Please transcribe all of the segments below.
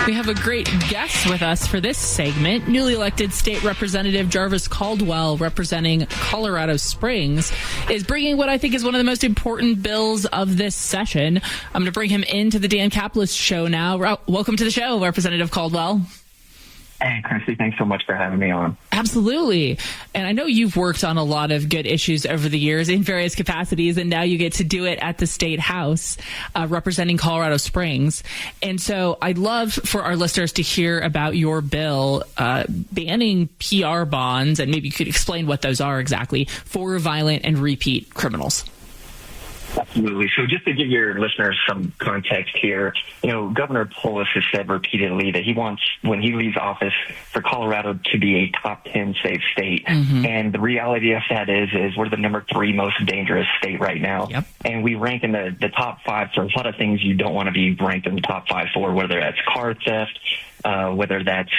We have a great guest with us for this segment. Newly elected State Representative Jarvis Caldwell, representing Colorado Springs, is bringing what I think is one of the most important bills of this session. I'm going to bring him into the Dan Caplis show now. Welcome to the show, Representative Caldwell. Hey, Kristi, thanks so much for having me on. Absolutely. And I know you've worked on a lot of good issues over the years in various capacities, and now you get to do it at the State House, representing Colorado Springs. And so I'd love for our listeners to hear about your bill banning PR bonds, and maybe you could explain what those are exactly, for violent and repeat criminals. Absolutely. So just to give your listeners some context here, Governor Polis has said repeatedly that he wants, when he leaves office, for Colorado to be a top 10 safe state. Mm-hmm. And the reality of that is we're the number 3 most dangerous state right now. Yep. And we rank in the top 5 for a lot of things you don't want to be ranked in the top 5 for, whether that's car theft, whether that's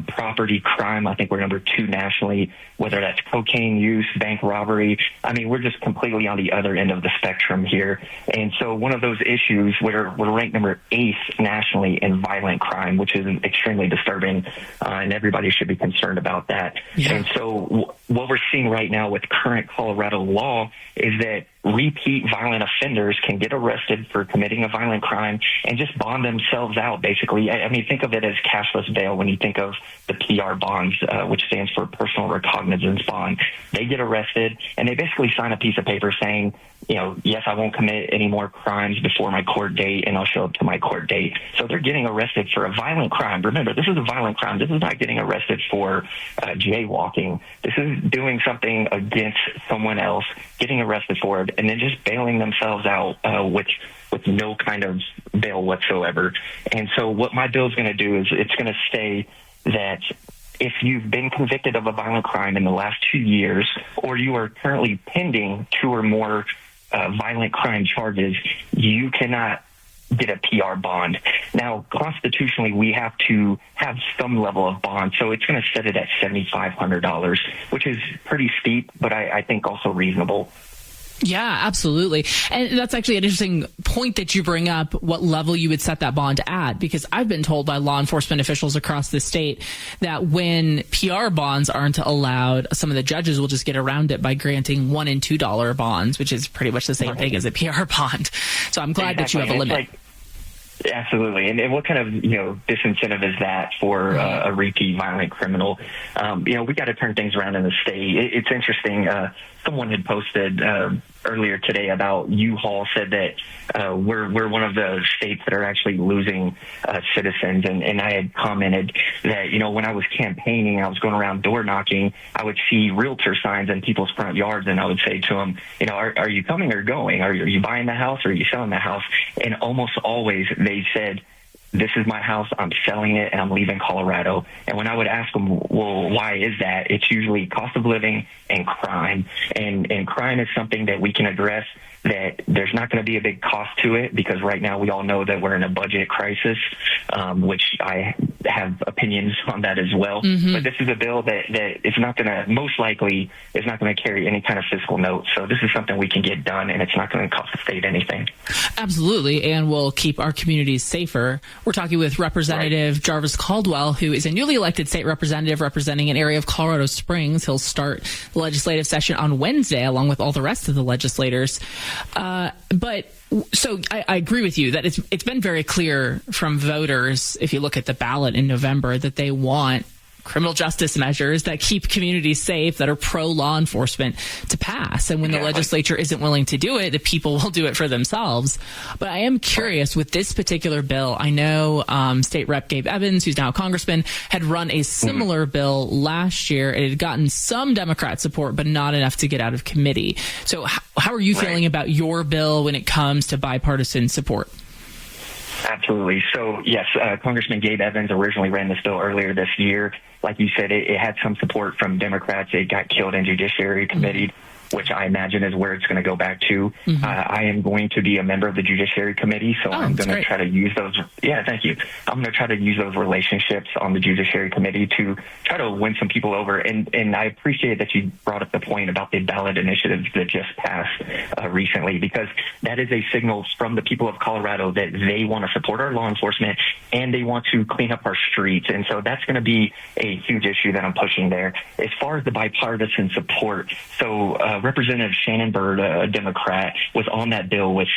property crime. I think we're number 2 nationally, whether that's cocaine use, bank robbery. I mean, we're just completely on the other end of the spectrum here. And so one of those issues, we're ranked number 8 nationally in violent crime, which is extremely disturbing, and everybody should be concerned about that. Yeah. And so what we're seeing right now with current Colorado law is that repeat violent offenders can get arrested for committing a violent crime and just bond themselves out, basically. I mean, think of it as cashless bail when you think of the PR bonds, which stands for personal recognizance bond. They get arrested, and they basically sign a piece of paper saying, yes, I won't commit any more crimes before my court date, and I'll show up to my court date. So they're getting arrested for a violent crime. Remember, this is a violent crime. This is not getting arrested for jaywalking. This is doing something against someone else, getting arrested for it, and then just bailing themselves out with no kind of bail whatsoever. And so what my bill is going to do is it's going to say that if you've been convicted of a violent crime in the last 2 years, or you are currently pending 2 or more violent crime charges, you cannot get a PR bond. Now, constitutionally, we have to have some level of bond, so it's going to set it at $7,500, which is pretty steep, but I think also reasonable. Yeah, absolutely. And that's actually an interesting point that you bring up, what level you would set that bond at, because I've been told by law enforcement officials across the state that when PR bonds aren't allowed, some of the judges will just get around it by granting $1 and $2 bonds, which is pretty much the same thing as a PR bond. So I'm glad that you have a limit. Absolutely. And what kind of, disincentive is that for a repeat violent criminal? We got to turn things around in the state. It's interesting. Someone had posted earlier today about U-Haul, said that we're one of the states that are actually losing citizens. And I had commented that, when I was campaigning, I was going around door knocking, I would see realtor signs in people's front yards, and I would say to them, are you coming or going? Are you buying the house or are you selling the house? And almost always they said, this is my house, I'm selling it, and I'm leaving Colorado. And when I would ask them, well, why is that? It's usually cost of living and crime. And crime is something that we can address, that there's not going to be a big cost to it, because right now we all know that we're in a budget crisis, which I have opinions on that as well. Mm-hmm. But this is a bill that is not going to, most likely, is not going to carry any kind of fiscal note. So this is something we can get done, and it's not going to cost the state anything. Absolutely, and we'll keep our communities safer. We're talking with Representative Jarvis Caldwell, who is a newly elected state representative representing an area of Colorado Springs. He'll start the legislative session on Wednesday, along with all the rest of the legislators. So I agree with you that it's been very clear from voters, if you look at the ballot in November, that they want criminal justice measures that keep communities safe, that are pro-law enforcement, to pass. And when the legislature isn't willing to do it, the people will do it for themselves. But I am curious with this particular bill. I know State Rep Gabe Evans, who's now a congressman, had run a similar bill last year. It had gotten some Democrat support, but not enough to get out of committee. So how are you feeling about your bill when it comes to bipartisan support? Absolutely. So, yes, Congressman Gabe Evans originally ran this bill earlier this year. Like you said, it had some support from Democrats. It got killed in Judiciary Committee. which I imagine is where it's going to go back to. I am going to be a member of the Judiciary Committee, so I'm going to try to use those. Yeah, thank you. I'm going to try to use those relationships on the Judiciary Committee to try to win some people over. And I appreciate that you brought up the point about the ballot initiative that just passed recently, because that is a signal from the people of Colorado that they want to support our law enforcement and they want to clean up our streets. And so that's going to be a huge issue that I'm pushing there. As far as the bipartisan support, so Representative Shannon Byrd, a Democrat, was on that bill with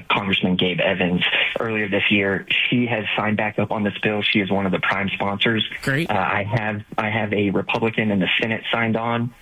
Congressman Gabe Evans earlier this year. She has signed back up on this bill. She is one of the prime sponsors. Great. I have a Republican in the Senate signed on,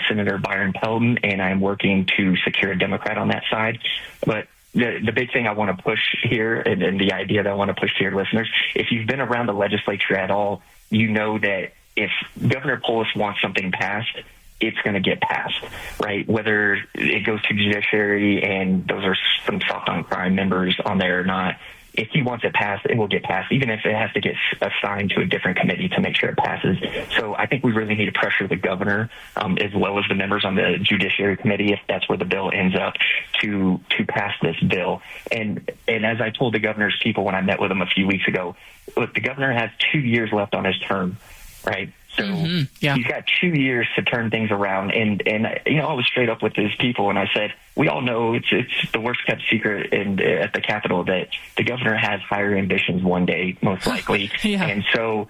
Senator Byron Pelton, and I'm working to secure a Democrat on that side. But the big thing I want to push here, and the idea that I want to push to your listeners, if you've been around the legislature at all, you know that if Governor Polis wants something passed, it's going to get passed, right? Whether it goes to judiciary and those are some soft on crime members on there or not, if he wants it passed, it will get passed, even if it has to get assigned to a different committee to make sure it passes. So I think we really need to pressure the governor, as well as the members on the Judiciary Committee, if that's where the bill ends up, to pass this bill. And as I told the governor's people when I met with him a few weeks ago, look, the governor has 2 years left on his term, right? So he's got 2 years to turn things around. And I was straight up with his people, and I said, we all know it's the worst kept secret at the Capitol that the governor has higher ambitions one day, most likely. And so,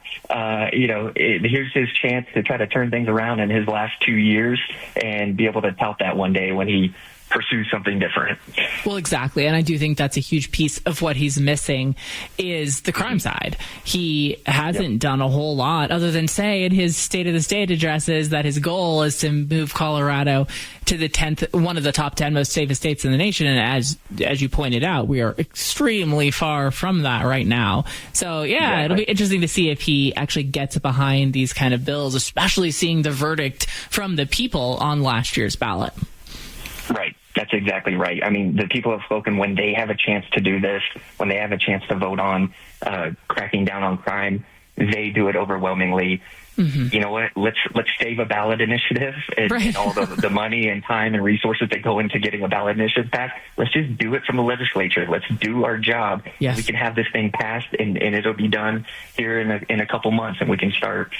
here's his chance to try to turn things around in his last 2 years and be able to tout that one day when he pursue something different. Well, exactly. And I do think that's a huge piece of what he's missing is the crime side. He hasn't done a whole lot other than say in his State of the State addresses that his goal is to move Colorado to the 10th, one of the top 10 most safest states in the nation. And as you pointed out, we are extremely far from that right now. So it'll be interesting to see if he actually gets behind these kind of bills, especially seeing the verdict from the people on last year's ballot. Right. That's exactly right. I mean, the people have spoken when they have a chance to do this, when they have a chance to vote on cracking down on crime, they do it overwhelmingly. You know what? Let's save a ballot initiative and all the money and time and resources that go into getting a ballot initiative passed. Let's just do it from the legislature. Let's do our job. Yes. We can have this thing passed, and it'll be done here in a couple months, and we can start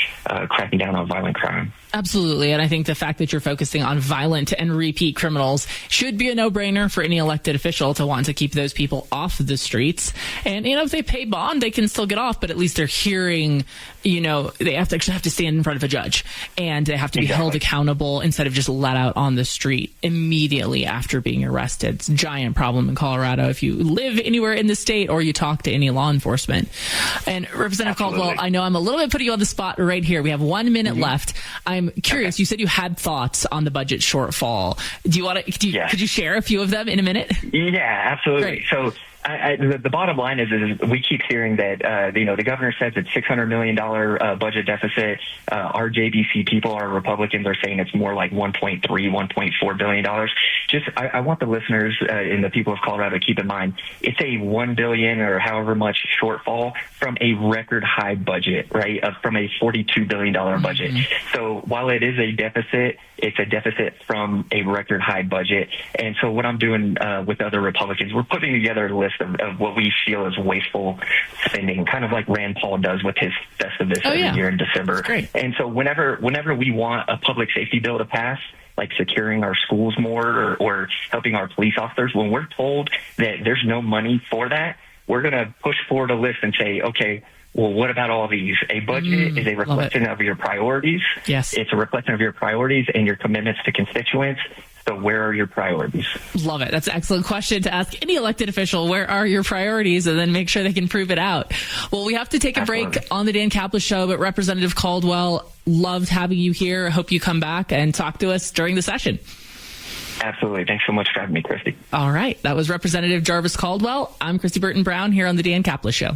cracking down on violent crime. Absolutely. And I think the fact that you're focusing on violent and repeat criminals should be a no-brainer for any elected official to want to keep those people off the streets. And, if they pay bond, they can still get off, but at least they're hearing, they actually have to stand in front of a judge and they have to be held accountable instead of just let out on the street immediately after being arrested. It's a giant problem in Colorado if you live anywhere in the state or you talk to any law enforcement. And Representative Caldwell, I know I'm a little bit putting you on the spot right here. We have 1 minute left. I'm curious. You said you had thoughts on the budget shortfall. Do you want to? Could you share a few of them in a minute? Yeah, absolutely. Great. So the bottom line is we keep hearing that the governor says it's $600 million budget deficit. Our JBC people, our Republicans, are saying it's more like $1.3, $1.4 billion. I want the listeners and the people of Colorado to keep in mind it's a $1 billion or however much shortfall from a record high budget, right? From a $42 billion budget. So while it is a deficit, it's a deficit from a record high budget. And so what I'm doing with other Republicans, we're putting together a list of what we feel is wasteful spending, kind of like Rand Paul does with his Festivus every year in December. And so whenever we want a public safety bill to pass, like securing our schools more or helping our police officers, when we're told that there's no money for that, we're going to push forward a list and say, okay, well, what about all these? A budget is a reflection of your priorities. Yes. It's a reflection of your priorities and your commitments to constituents. So where are your priorities? Love it. That's an excellent question to ask any elected official. Where are your priorities? And then make sure they can prove it out. Well, we have to take a break on the Dan Caplis Show, but Representative Caldwell, loved having you here. I hope you come back and talk to us during the session. Absolutely. Thanks so much for having me, Kristi. All right. That was Representative Jarvis Caldwell. I'm Kristi Burton Brown here on the Dan Caplis Show.